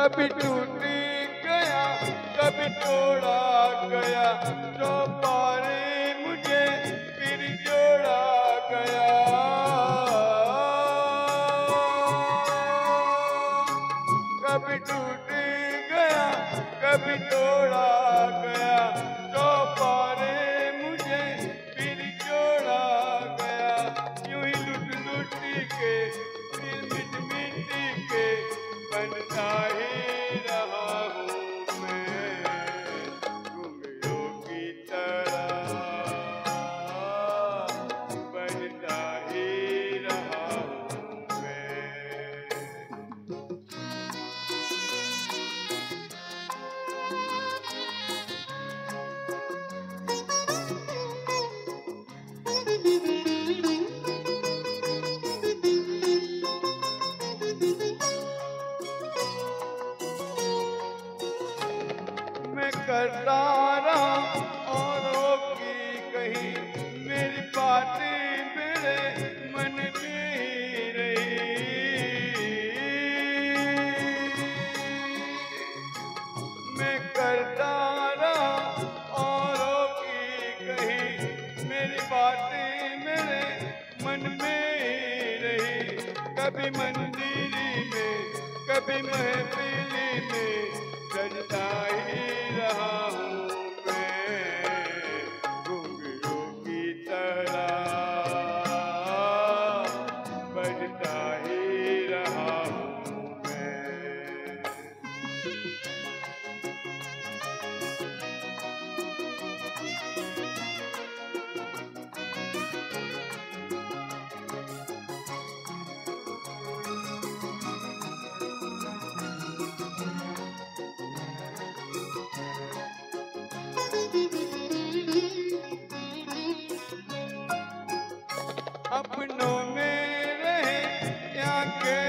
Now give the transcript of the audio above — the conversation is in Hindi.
कभी टूट गया कभी तोड़ा गया, चौपारे मुझे फिर जोड़ा गया। कभी टूट गया कभी तोड़ा गया, चौपारे मुझे फिर जोड़ा गया। यूं ही लुट लुट के फिर मिट मिट के बनता ही रहा हूँ मैं, घुंघरू की तरह बनता ही रहा हूँ मैं। मैं करता रहा औरों की कहीं, मेरी बातें मेरे मन में ही रही। मैं करता रहा औरों की कहीं, मेरी बातें मेरे मन में ही रही। कभी मंदिर में कभी महफिल में सजता ही रहा हूँ मैं, घुंघरू की तरह बजता ही रहा हूँ मैं। अपनों में रहे या के